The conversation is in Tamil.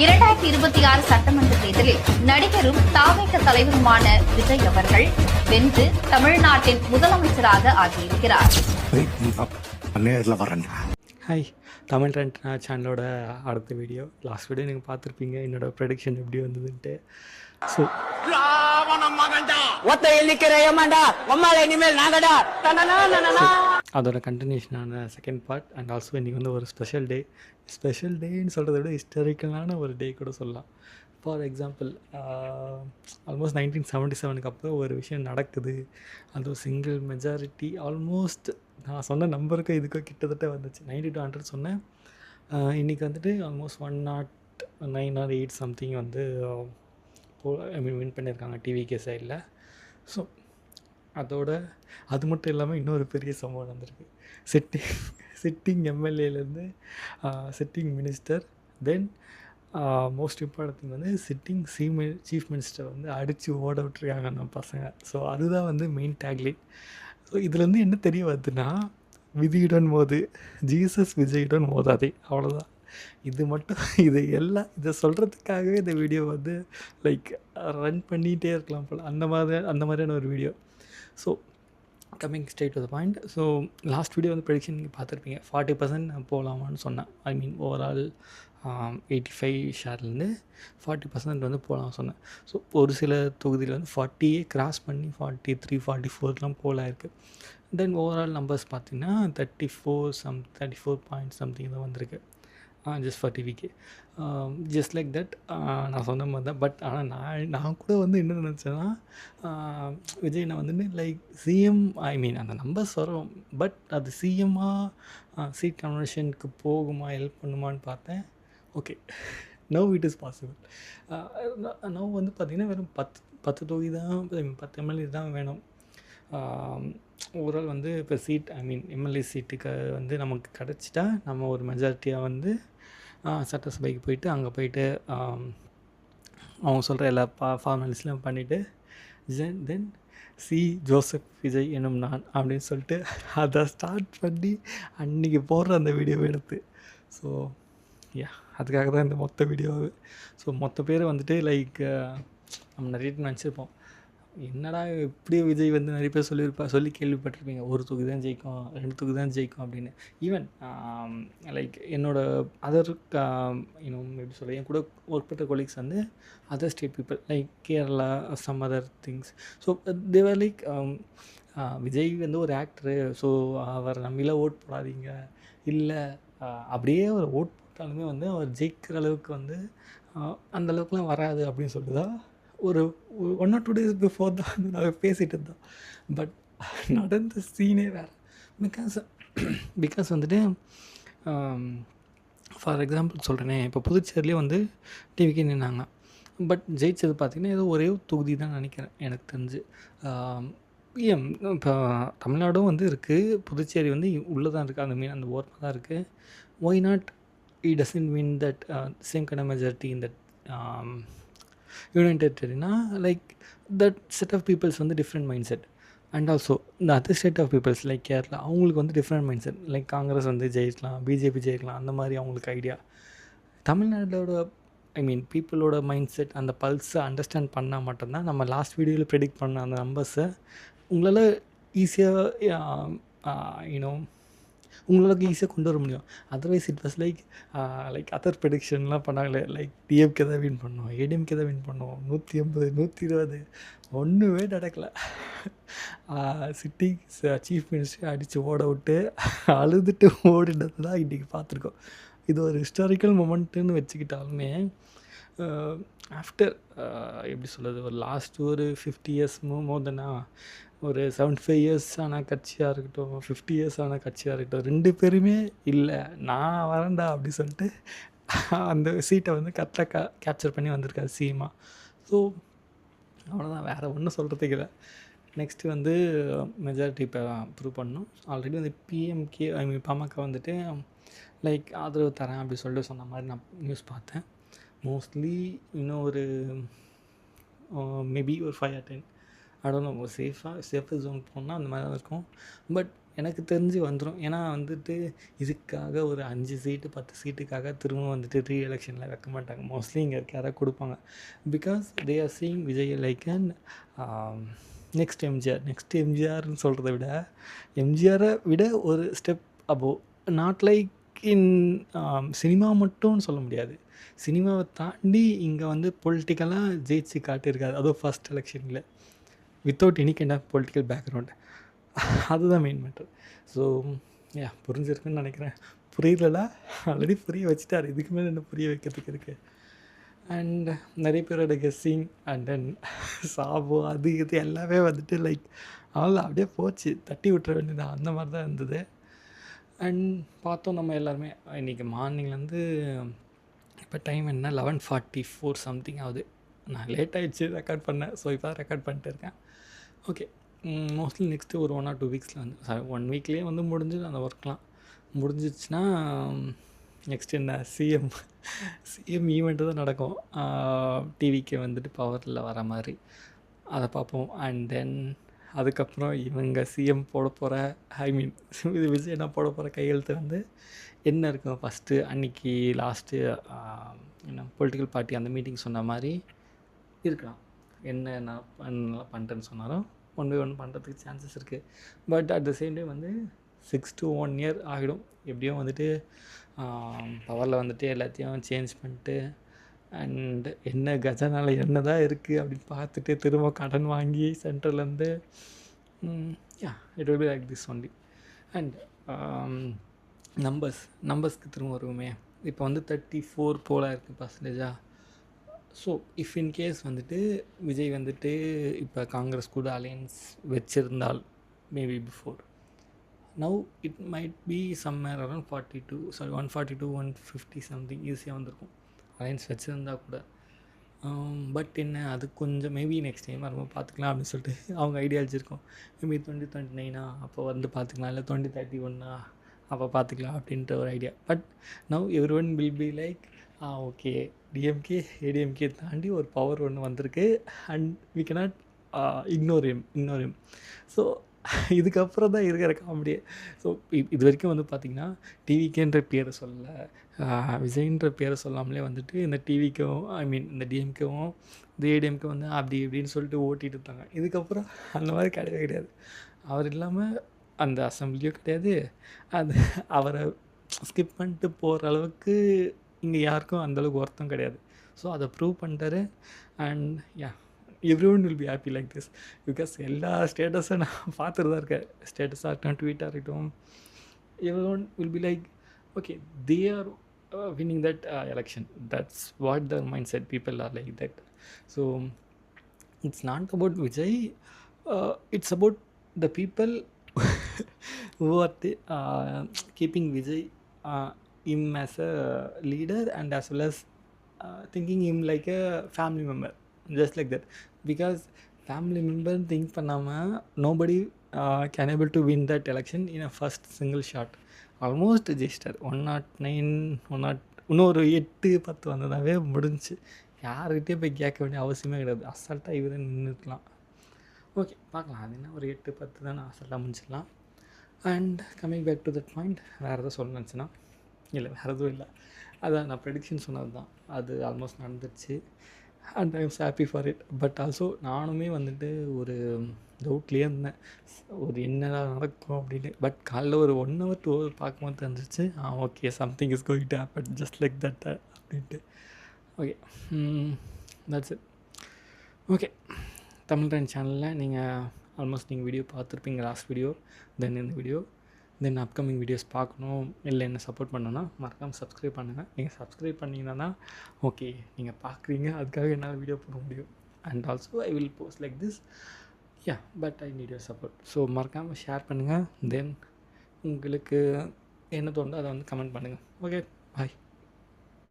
2026 சட்டமன்ற தேர்தலில் நடிகரும் தாவேக தலைவருமான விஜய் அவர்கள் வென்று தமிழ்நாட்டின் முதலமைச்சராக ஆகியிருக்கிறார். ஹாய், தமிழ் ரெண்ட் சேனலோட அடுத்த வீடியோ. லாஸ்ட் வீடியோ நீங்கள் பார்த்துருப்பீங்க என்னோட ப்ரெடிக்ஷன் எப்படி வந்ததுன்ட்டு. ஸோ அதோட கண்டினியூஷனான செகண்ட் பார்ட். அண்ட் ஆல்சோ இன்றைக்கி வந்து ஒரு ஸ்பெஷல் டேன்னு சொல்கிறத விட ஹிஸ்டாரிக்கலான ஒரு டே கூட சொல்லலாம். ஃபார் எக்ஸாம்பிள், ஆல்மோஸ்ட் 1977க்கு அப்புறம் ஒரு விஷயம் நடக்குது. அது ஒரு சிங்கிள் மெஜாரிட்டி. ஆல்மோஸ்ட் நான் சொன்ன நம்பருக்கு இதுக்கு கிட்டத்தட்ட வந்துச்சு. 90 to 100 சொன்னேன். இன்றைக்கி வந்துட்டு ஆல்மோஸ்ட் 109 or 8 சம்திங் வந்து வின் பண்ணியிருக்காங்க டிவிகே சைடில். ஸோ அது மட்டும் இல்லாமல் இன்னொரு பெரிய சம்பவம் வந்திருக்கு. சிட்டிங் எம்எல்ஏலேருந்து சிட்டிங் மினிஸ்டர், தென் மோஸ்ட் இம்பார்ட்டன்ட் திங் வந்து சிட்டிங் சீஃப் மினிஸ்டர் வந்து அடித்து ஓட விட்டுருக்காங்க நம்ம பசங்க. ஸோ அதுதான் வந்து மெயின் டேக்லைன். ஸோ இதுலேருந்து என்ன தெரிய வருதுன்னா, விதியுடன் மோது ஜீசஸ் விஜயுடன் மோதாதே, அவ்வளோதான். இதை சொல்கிறதுக்காகவே இந்த வீடியோ வந்து லைக் ரன் பண்ணிகிட்டே இருக்கலாம் போல், அந்த மாதிரியான ஒரு video. So coming straight to the point. So last video வந்து ப்ரெடிக்ஷன் நீங்கள் பார்த்துருப்பீங்க. 40% போகலாமான்னு சொன்னேன். ஐ மீன் ஓவரால் 85 ஷேர்லேருந்து 40% வந்து போகலாம் சொன்னேன். ஸோ ஒரு சில தொகுதியில் வந்து 40 கிராஸ் பண்ணி 43, 44லாம் போகலாம் இருக்குது. தென் ஓவரால் நம்பர்ஸ் பார்த்திங்கன்னா 34 பாயிண்ட் சம்திங் தான் வந்திருக்கு. ஜஸ்ட் ஃபார் டிவிக்கு. ஜஸ்ட் லைக் தட் நான் சொன்ன மாதிரி தான். பட் ஆனால் நான் கூட வந்து என்ன நினச்சேன்னா, விஜய் நான் வந்து லைக் சிஎம், ஐ மீன் அந்த நம்பர்ஸ் வரும், பட் அது சிஎம்மாக சீட் கன்வர்ஷனுக்கு போகுமா, ஹெல்ப் பண்ணுமான்னு பார்த்தேன். Okay, now it is possible. Now வந்து பார்த்திங்கன்னா வெறும் 10 தொகுதி தான், 10 எம்எல்ஏ தான் வேணும். ஓவரால் வந்து இப்போ சீட், ஐ மீன் எம்எல்ஏ சீட்டுக்கு வந்து நமக்கு கிடச்சிட்டா நம்ம ஒரு மெஜாரிட்டியாக வந்து சட்டசபைக்கு போயிட்டு அங்கே போயிட்டு அவங்க சொல்கிற எல்லா ஃபார்மாலிட்டிஸ்லாம் பண்ணிவிட்டு தென் ஜோசப் விஜய் எனும் நான் அப்படின்னு சொல்லிட்டு அதை ஸ்டார்ட் பண்ணி அன்றைக்கி போடுற அந்த வீடியோவை எடுத்து. ஸோ அதுக்காக தான் இந்த மொத்த வீடியோவே. ஸோ மொத்த பேர் வந்துட்டு லைக் நம்ம நிறைய நினச்சிருப்போம், என்னடா இப்படி விஜய் வந்து நிறைய பேர் சொல்லி கேள்விப்பட்டிருப்பீங்க, ஒரு தொகுதி தான் ஜெயிக்கும், 2 தொகுதி தான் ஜெயிக்கும் அப்படின்னு. ஈவன் லைக் என்னோட அதர் எப்படி சொல்ல, என் கூட ஒர்க் பண்ணுற கொலீக்ஸ் வந்து other state people like Kerala, some other things. So they were like Vijay வந்து ஒரு ஆக்டரு, ஸோ அவர் நம்பிலாம் ஓட் போடாதீங்க, இல்லை அப்படியே ஒரு ஓட் போட்டாலுமே வந்து அவர் ஜெயிக்கிற அளவுக்கு வந்து அந்த அளவுக்குலாம் வராது அப்படின்னு சொல்லிட்டு தான் ஒரு 1 or 2 days பிஃபோர் தான் வந்து நாங்கள் பேசிகிட்டு இருந்தோம். பட் நடந்த சீனே வேறு. பிகாஸ் வந்துட்டு ஃபார் எக்ஸாம்பிள் சொல்கிறேனே, இப்போ புதுச்சேரியிலே வந்து டிவிக்கு நின்னாங்க. பட் ஜெயிச்சது பார்த்திங்கன்னா ஏதோ ஒரே தொகுதி தான் நினைக்கிறேன் எனக்கு தெரிஞ்சு. இப்போ தமிழ்நாடும் வந்து இருக்குது, புதுச்சேரி வந்து உள்ளே தான் இருக்குது, அந்த அந்த ஓரமாக தான் இருக்குது. Why not he doesn't win that same kind of majority in that union டெரிட்டரினா, like that set of peoples வந்து different mind set. And also இந்த other state of peoples like Kerala, அவங்களுக்கு வந்து different mind set. Like Congress வந்து ஜெயிக்கலாம், பிஜேபி ஜெயிக்கலாம், அந்த மாதிரி அவங்களுக்கு ஐடியா. தமிழ்நாட்டோட ஐ மீன் பீப்புளோட மைண்ட் செட், அந்த பல்ஸை அண்டர்ஸ்டாண்ட் பண்ணால் மட்டும்தான் நம்ம லாஸ்ட் வீடியோவில் ப்ரெடிக்ட் பண்ண அந்த நம்பர்ஸை உங்களால் ஈஸியாக உங்களுக்கு ஈஸியாக கொண்டு வர முடியும். Otherwise it was like other ப்ரெடிக்ஷன்லாம் பண்ணாங்களே, லைக் டிஎம்கே தான் வின் பண்ணோம், ஏடிஎம்கே தான் வின் பண்ணோம், 180 120 ஒன்றுமே நடக்கலை. சிட்டிங் சீஃப் மினிஸ்டர் அடித்து ஓட விட்டு அழுதுட்டு ஓடினது தான் இன்றைக்கி பார்த்துருக்கோம். இது ஒரு ஹிஸ்டாரிக்கல் மொமெண்ட்டுன்னு வச்சுக்கிட்டாலுமே ஆஃப்டர் எப்படி சொல்கிறது, ஒரு லாஸ்ட் ஒரு 50 years மோர் தென்னா ஒரு 75 years ஆன கட்சியாக இருக்கட்டும், 50 years ஆன கட்சியாக இருக்கட்டும், 2 பேருமே இல்லை நான் வரேன்டா அப்படி சொல்லிட்டு அந்த சீட்டை வந்து கரெக்டாக கேப்சர் பண்ணி வந்திருக்காரு சிஎம்மா. ஸோ அவ்வளோதான், வேறு ஒன்றும் சொல்கிறதுக்கு இல்லை. நெக்ஸ்ட்டு வந்து மெஜாரிட்டி இப்போ ப்ரூவ் பண்ணணும். ஆல்ரெடி வந்து பிஎம்கே ஐ மீன் பாமக வந்துட்டு லைக் ஆதரவு தரேன் அப்படி சொல்லிட்டு சொன்ன மாதிரி நான் நியூஸ் பார்த்தேன். மோஸ்ட்லி இன்னும் ஒரு மேபி ஒரு 5 or 10 I don't know, safer zone போனால் அந்த மாதிரி தான் இருக்கும். பட் எனக்கு தெரிஞ்சு வந்துடும். ஏன்னா வந்துட்டு இதுக்காக ஒரு 5 சீட்டு 10 சீட்டுக்காக திரும்ப வந்துட்டு ரீ எலெக்ஷனில் வைக்க மாட்டாங்க. மோஸ்ட்லி இங்கே இருக்க யாராவது கொடுப்பாங்க. Because they are seeing Vijay like and next MGR. Next எம்ஜிஆர்னு சொல்கிறத விட எம்ஜிஆரை விட ஒரு step above. Not like in cinema மட்டும்னு சொல்ல முடியாது. சினிமாவை தாண்டி இங்கே வந்து பொலிட்டிக்கலாக ஜெயிச்சு காட்டியிருக்காரு. அதுவும் ஃபர்ஸ்ட் எலெக்ஷனில் without any kind of political background. அதுதான் மெயின் மேட்டர். ஸோ புரிஞ்சிருக்குன்னு நினைக்கிறேன். புரியலடா, ஆல்ரெடி புரிய வச்சுட்டார். இதுக்கு மேலே என்ன புரிய வைக்கிறதுக்கு இருக்குது. அண்ட் நிறைய பேரோட கெஸ்ஸிங் அண்ட் தென் சாபோ அது இது எல்லாமே வந்துட்டு லைக் அவ்வளோ அப்படியே போச்சு, தட்டி விட்டுற வேண்டியது அந்த மாதிரி தான் இருந்தது. அண்ட் பார்த்தோம் நம்ம எல்லாருமே. இன்றைக்கி மார்னிங்லேருந்து இப்போ டைம் என்ன 11:44 சம்திங் ஆகுது. நான் லேட் ஆகிடுச்சு ரெக்கார்ட் பண்ணேன். ஸோ இப்போ தான் ரெக்கார்ட் பண்ணிட்டு இருக்கேன். ஓகே, மோஸ்ட்லி நெக்ஸ்ட்டு ஒரு 1 or 2 வீக்ஸில் வந்து 1 வீக்லேயே வந்து முடிஞ்சு அந்த ஒர்க்லாம் முடிஞ்சிச்சுன்னா நெக்ஸ்ட் என்ன சிஎம் ஈவெண்ட்டு தான் நடக்கும். டிவிக்கு வந்துட்டு பவரில் வர மாதிரி அதை பார்ப்போம். அண்ட் தென் அதுக்கப்புறம் இவங்க சிஎம் போட போகிற இது விஜய் என்ன போட போகிற கையெழுத்து வந்து என்ன இருக்கும் ஃபஸ்ட்டு அன்றைக்கி லாஸ்ட்டு என்ன பொலிட்டிக்கல் பார்ட்டி அந்த மீட்டிங் சொன்ன மாதிரி இருக்கலாம். என்ன நான் பண்ணுறேன்னு சொன்னாலும் 1 by 1 பண்ணுறதுக்கு சான்சஸ் இருக்குது. But at the same time வந்து 6 to 1 year ஆகிடும். எப்படியும் வந்துட்டு பவரில் வந்துட்டு எல்லாத்தையும் சேஞ்ச் பண்ணிட்டு அண்ட் என்ன கஜானால என்ன தான் இருக்குது அப்படின்னு பார்த்துட்டு திரும்ப கடன் வாங்கி சென்ட்ரல்லேருந்து it will be like this only. And நம்பர்ஸ்க்கு திரும்ப வருவோமே. இப்போ வந்து 34 போல இருக்குது பர்சன்டேஜாக. ஸோ இஃப் இன்கேஸ் வந்துட்டு விஜய் வந்துட்டு இப்போ காங்கிரஸ் கூட அலையன்ஸ் வச்சுருந்தால் maybe before now it might be somewhere around 142 150 something ஈஸியாக வந்திருக்கும் அலையன்ஸ் வச்சுருந்தா கூட. பட் என்ன அது கொஞ்சம் மேபி நெக்ஸ்ட் டைம் வரும்போது பார்த்துக்கலாம் அப்படின்னு சொல்லிட்டு அவங்க ஐடியாலஜி இருக்கும். மேபி 2029 அப்போ வந்து பார்த்துக்கலாம், இல்லை 2031 அப்போ பார்த்துக்கலாம் அப்படின்ற ஒரு idea. But now every one will be like okay DMK ADMK தாண்டி ஒரு பவர் ஒன்று வந்திருக்கு and we cannot ignore him. So இதுக்கப்புறம் தான் இருக்கிற காமெடியே. ஸோ இது வரைக்கும் வந்து பார்த்திங்கன்னா டிவிக்கேன்ற பேரை சொல்ல விஜய்ன்ற பேரை சொல்லாமலே வந்துட்டு இந்த டிவிக்கும் இந்த டிஎம்கேவும் இந்த ஏடிஎம்கே வந்து அப்படி இப்படின்னு சொல்லிட்டு ஓட்டிகிட்டு இருந்தாங்க. இதுக்கப்புறம் அந்த மாதிரி கிடையவே கிடையாது. அவர் இல்லாமல் அந்த அசம்பிளியும் கிடையாது. அது அவரை ஸ்கிப் பண்ணிட்டு போகிற அளவுக்கு இங்கே யாருக்கும் அந்தளவுக்கு ஒர்த்தும் கிடையாது. ஸோ அதை ப்ரூவ் பண்ணிட்டாரு. And everyone will be happy like this. Because எல்லா ஸ்டேட்டஸும் நான் பார்த்துட்டு தான் இருக்கேன். ஸ்டேட்டஸாக இருக்கட்டும், ட்வீட்டாக இருக்கட்டும், everyone will be like okay they are winning that election. That's what the mindset people are like that. So it's not about Vijay, it's about the people who are keeping Vijay him as a leader and as well as thinking him like a family member, just like that. Because family member think பண்ணாமல் nobody can able to win that election in a first single shot. Almost ஜெயிச்சிட்டார். 109 இன்னொரு 8-10 வந்ததாகவே முடிஞ்சு. யார்கிட்டே போய் கேட்க வேண்டிய அவசியமே கிடையாது. அசால்ட்டாக இவரே நின்றுக்கலாம். ஓகே பார்க்கலாம், அது என்ன ஒரு 8-10 தானே அசால்ட்டாக முடிச்சிடலாம். And coming back to that point, வேறு எதாவது சொல்ல நினச்சின்னா இல்லை, வேறு எதுவும் இல்லை. அதான் நான் ப்ரெடிக்ஷன் சொன்னது தான், அது ஆல்மோஸ்ட் நடந்துருச்சு. And I am happy for it. But also நானுமே வந்துட்டு ஒரு டவுட்லேயே இருந்தேன், ஒரு என்னடா நடக்கும் அப்படின்னு. பட் காலைல ஒரு 1 hour 2 hour பார்க்கும்போது தெரிஞ்சிச்சு, okay something is going to happen just like that அப்படின்ட்டு. Okay, that's it. Okay, Tamil trend சேனலில் நீங்கள் ஆல்மோஸ்ட் நீங்கள் வீடியோ பார்த்துருப்பீங்க, லாஸ்ட் வீடியோ, தென் இந்த வீடியோ, தென் அப்கமிங் வீடியோஸ் பார்க்கணும், இல்லை என்ன சப்போர்ட் பண்ணணும்னா மறக்காமல் சப்ஸ்கிரைப் பண்ணுங்கள். நீங்கள் சப்ஸ்கிரைப் பண்ணிங்கன்னா ஓகே நீங்கள் பார்க்குறீங்க, அதுக்காக என்னால் வீடியோ போட முடியும். And also I will post like this, but I need your support. So மறக்காமல் ஷேர் பண்ணுங்கள். தென் உங்களுக்கு என்ன தோணுதோ அதை வந்து கமெண்ட் பண்ணுங்கள். ஓகே, பாய்.